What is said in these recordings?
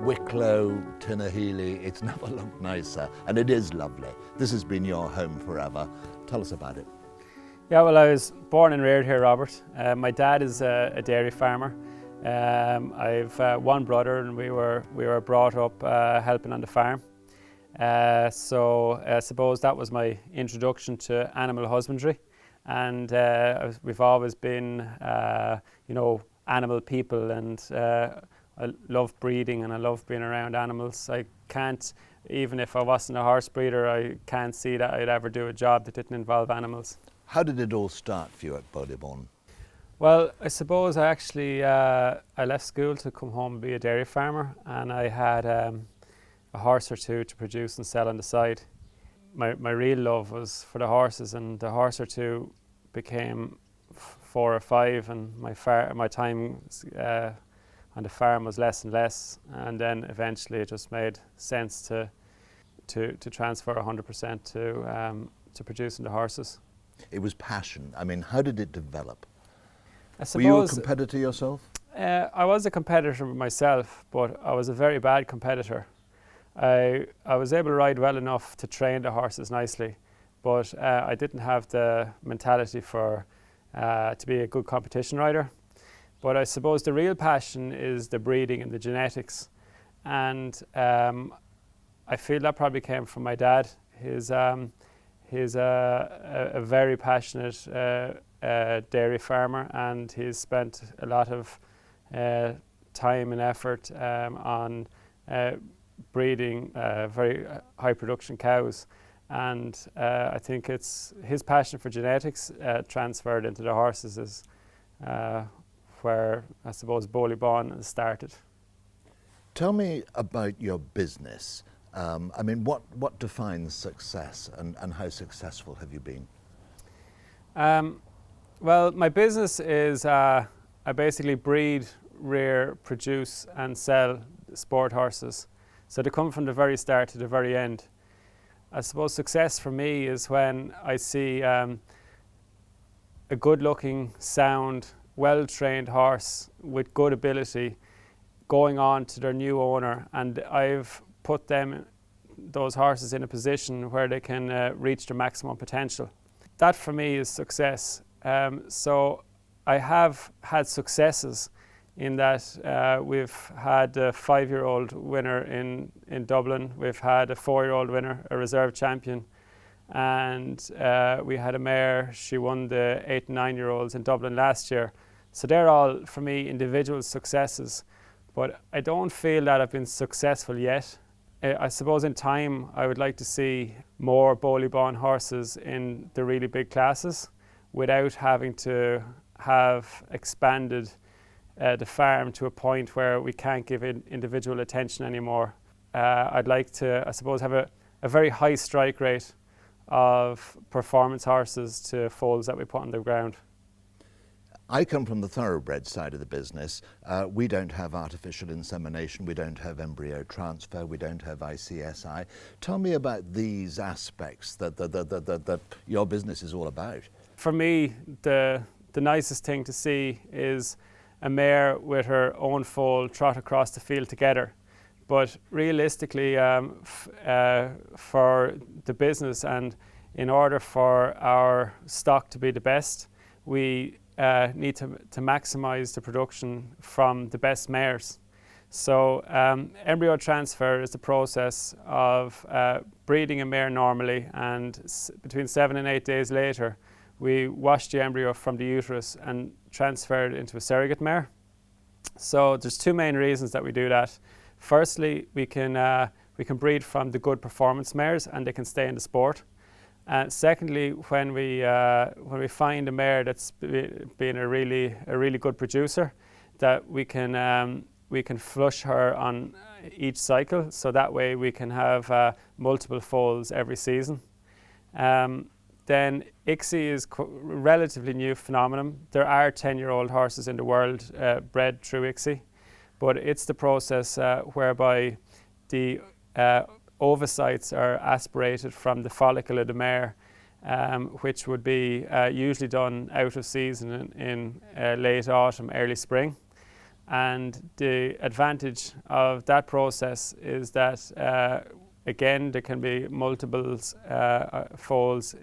Wicklow, Tinahely, it's never looked nicer, and it is lovely. This has been your home forever. Tell us about it. Yeah, well, I was born and reared here, Robert. My dad is a dairy farmer. I've one brother, and we were brought up helping on the farm. So I suppose that was my introduction to animal husbandry, and we've always been, animal people, and I love breeding and I love being around animals. I can't, even if I wasn't a horse breeder, I can't see that I'd ever do a job that didn't involve animals. How did it all start for you at Boleybawn? Well, I suppose I actually I left school to come home and be a dairy farmer, and I had a horse or two to produce and sell on the side. My real love was for the horses, and the horse or two became 4 or 5, and my time on the farm was less and less, and then eventually it just made sense to transfer 100% to producing the horses. It was passion. I mean, how did it develop? I suppose, were you a competitor yourself? I was a competitor myself, but I was a very bad competitor. I was able to ride well enough to train the horses nicely, but I didn't have the mentality to be a good competition rider. But I suppose the real passion is the breeding and the genetics, and I feel that probably came from my dad. He's a very passionate dairy farmer, and he's spent a lot of time and effort on breeding very high production cows, and I think it's his passion for genetics transferred into the horses is where I suppose Boleybawn started. Tell me about your business. I mean, what defines success, and how successful have you been? Well, my business is I basically breed, rear, produce and sell sport horses. So they come from the very start to the very end. I suppose success for me is when I see a good-looking, sound, well-trained horse with good ability going on to their new owner, and I've put those horses in a position where they can reach their maximum potential. That for me is success. So I have had successes in that we've had a 5-year-old winner in Dublin, we've had a 4-year-old winner, a reserve champion, and we had a mare, she won the 8 and 9-year-olds in Dublin last year. So they're all, for me, individual successes, but I don't feel that I've been successful yet. I suppose in time I would like to see more Boleybawn horses in the really big classes without having to have expanded the farm to a point where we can't give it individual attention anymore. I'd like to, I suppose, have a very high strike rate of performance horses to foals that we put on the ground. I come from the thoroughbred side of the business. We don't have artificial insemination, we don't have embryo transfer, we don't have ICSI. Tell me about these aspects that your business is all about. For me, the nicest thing to see is a mare with her own foal trot across the field together. But realistically, for the business and in order for our stock to be the best, we need to maximize the production from the best mares. So embryo transfer is the process of breeding a mare normally, and between 7 and 8 days later we wash the embryo from the uterus and transfer it into a surrogate mare. So there's 2 main reasons that we do that. Firstly, we can breed from the good performance mares and they can stay in the sport. Secondly, when we find a mare that's been a really good producer, that we can flush her on each cycle, so that way we can have multiple foals every season. Then ICSI is relatively new phenomenon. There are 10-year-old horses in the world bred through ICSI, but it's the process whereby the ovocytes are aspirated from the follicle of the mare, which would be usually done out of season in late autumn, early spring. And the advantage of that process is that again, there can be multiples foals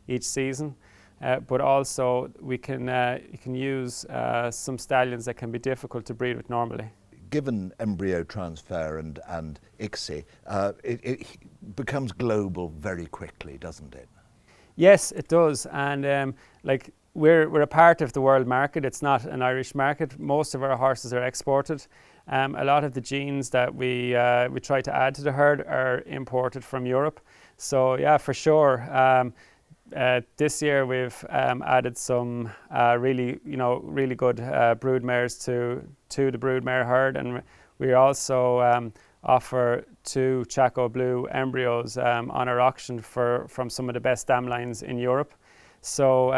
each season, but also you can use some stallions that can be difficult to breed with normally. Given embryo transfer and ICSI, it becomes global very quickly, doesn't it? Yes, it does, and like we're a part of the world market. It's not an Irish market. Most of our horses are exported. A lot of the genes that we try to add to the herd are imported from Europe. So yeah, for sure. This year we've added some really good brood mares to the broodmare herd, and we also offer 2 Chaco Blue embryos on our auction from some of the best dam lines in Europe. So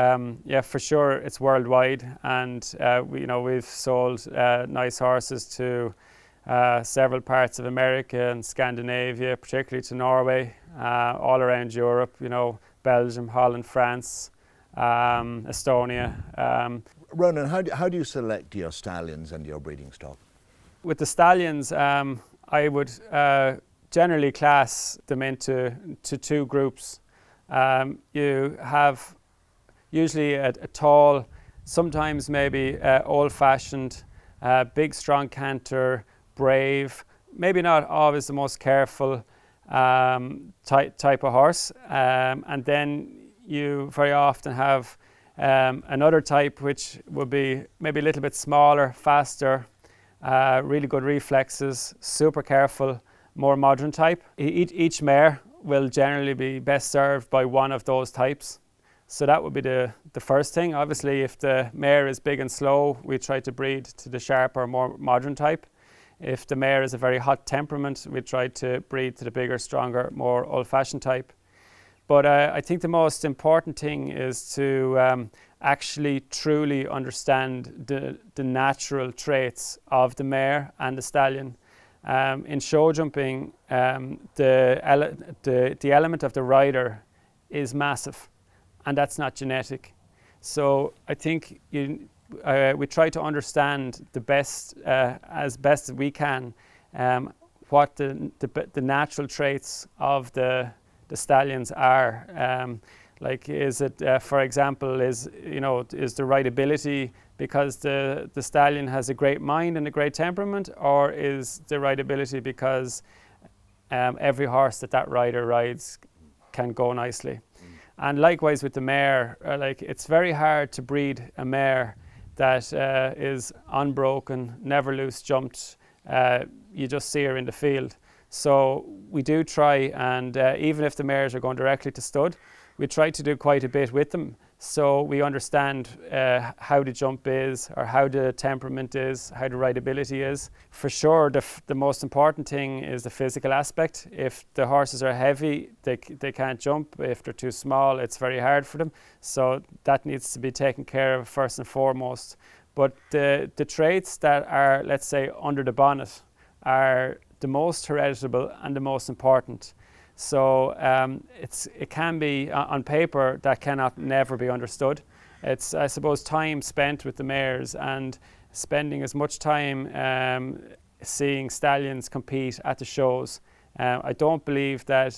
yeah, for sure it's worldwide, and we've sold nice horses to several parts of America and Scandinavia, particularly to Norway, all around Europe. Belgium, Holland, France, Estonia. Ronan, how do you select your stallions and your breeding stock? With the stallions, I would generally class them into 2 groups. You have usually a tall, sometimes maybe old-fashioned, big, strong canter, brave, maybe not always the most careful type of horse, and then you very often have another type which would be maybe a little bit smaller, faster, really good reflexes, super careful, more modern type. Each mare will generally be best served by one of those types. So that would be the first thing. Obviously, if the mare is big and slow, we try to breed to the sharper, more modern type. If the mare is a very hot temperament, we try to breed to the bigger, stronger, more old-fashioned type. But I think the most important thing is to actually truly understand the natural traits of the mare and the stallion. In show jumping, the element of the rider is massive, and that's not genetic. So I think we try to understand as best as we can what the natural traits of the stallions are. Like, is it, for example, is the rideability because the stallion has a great mind and a great temperament, or is the rideability because every horse that rider rides can go nicely? And likewise with the mare, it's very hard to breed a mare that is unbroken, never loose jumped. You just see her in the field. So we do try, and even if the mares are going directly to stud, we try to do quite a bit with them, so we understand how the jump is, or how the temperament is, how the rideability is. For sure, the most important thing is the physical aspect. If the horses are heavy, they can't jump. If they're too small, it's very hard for them. So that needs to be taken care of first and foremost. But the traits that are, let's say, under the bonnet are the most heritable and the most important. So it can be, on paper, that cannot never be understood. It's, I suppose, time spent with the mares and spending as much time seeing stallions compete at the shows. I don't believe that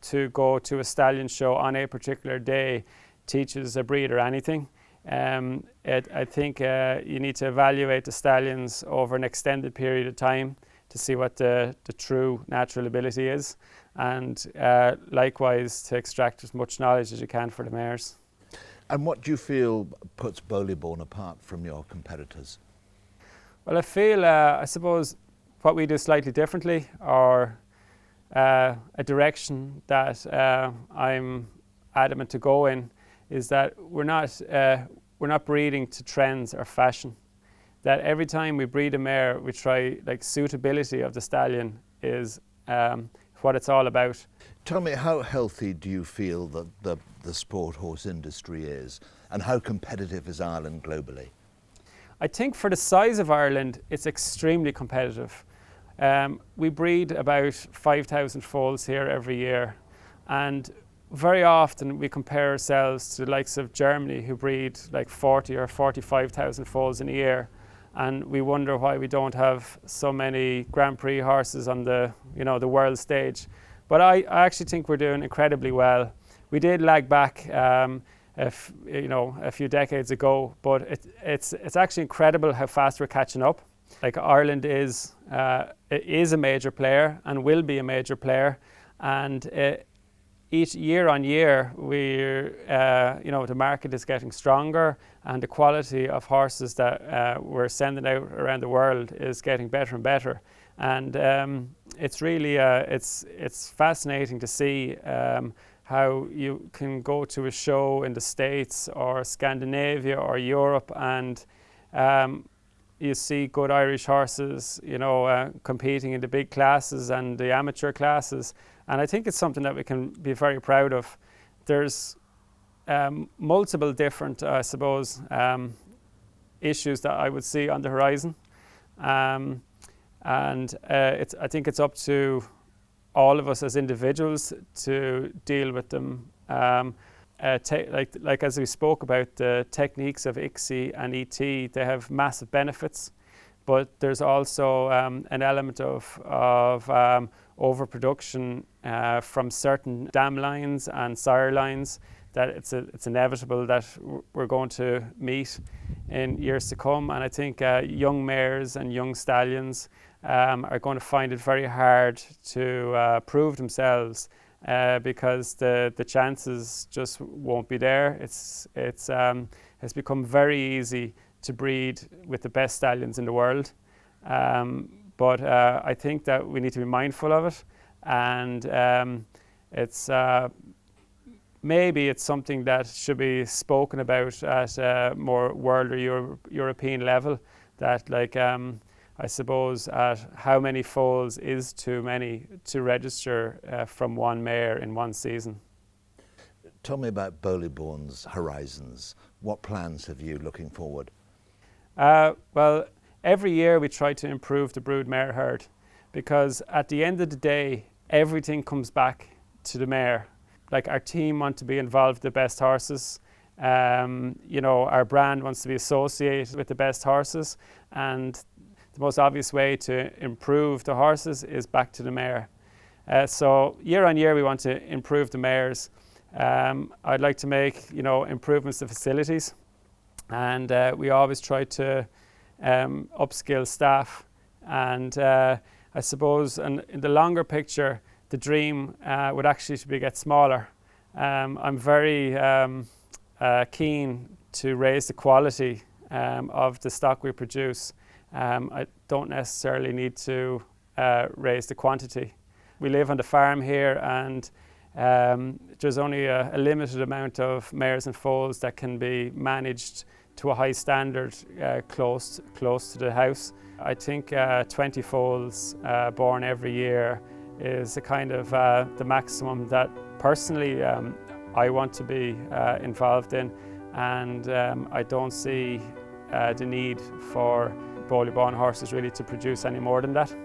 to go to a stallion show on a particular day teaches a breeder anything. I think you need to evaluate the stallions over an extended period of time to see what the true natural ability is, and likewise to extract as much knowledge as you can for the mares. And what do you feel puts Boleybawn apart from your competitors? Well, I feel, I suppose, what we do slightly differently, or a direction that I'm adamant to go in, is that we're not breeding to trends or fashion. That every time we breed a mare, we try, suitability of the stallion is what it's all about. Tell me, how healthy do you feel that the sport horse industry is, and how competitive is Ireland globally? I think for the size of Ireland, it's extremely competitive. We breed about 5,000 foals here every year, and very often we compare ourselves to the likes of Germany, who breed 40 or 45,000 foals in a year. and we wonder why we don't have so many Grand Prix horses on the the world stage. But I actually think we're doing incredibly well. We did lag back a few decades ago, but it's actually incredible how fast we're catching up. Like, Ireland is a major player and will be a major player, and each year on year the market is getting stronger, and the quality of horses that we're sending out around the world is getting better and better. And it's really it's fascinating to see how you can go to a show in the States or Scandinavia or Europe, and you see good Irish horses, competing in the big classes and the amateur classes. And I think it's something that we can be very proud of. There's multiple different, I suppose, issues that I would see on the horizon. I think it's up to all of us as individuals to deal with them. Like as we spoke about, the techniques of ICSI and ET, they have massive benefits, but there's also an element of overproduction from certain dam lines and sire lines that it's inevitable that we're going to meet in years to come. And I think young mares and young stallions are going to find it very hard to prove themselves because the chances just won't be there. It's become very easy to breed with the best stallions in the world, but I think that we need to be mindful of it, and maybe it's something that should be spoken about at a more world or European level, that I suppose at how many foals is too many to register from one mare in one season. Tell me about Boleybawn's horizons. What plans have you looking forward? Well, every year we try to improve the brood mare herd, because at the end of the day, everything comes back to the mare. Like, our team want to be involved with the best horses. Our brand wants to be associated with the best horses, and the most obvious way to improve the horses is back to the mare. So year on year we want to improve the mares. I'd like to make improvements to facilities, and we always try to upskill staff. And I suppose, and in the longer picture, the dream would actually be get smaller. I'm very keen to raise the quality of the stock we produce. I don't necessarily need to raise the quantity. We live on the farm here, and there's only a limited amount of mares and foals that can be managed to a high standard close to the house. I think 20 foals born every year is a kind of the maximum that personally I want to be involved in, and I don't see the need for Boleybawn Horses really to produce any more than that.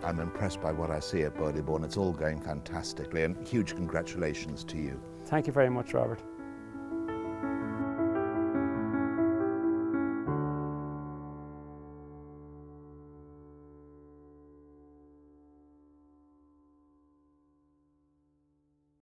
I'm impressed by what I see at Boleybawn. It's all going fantastically, and huge congratulations to you. Thank you very much, Robert.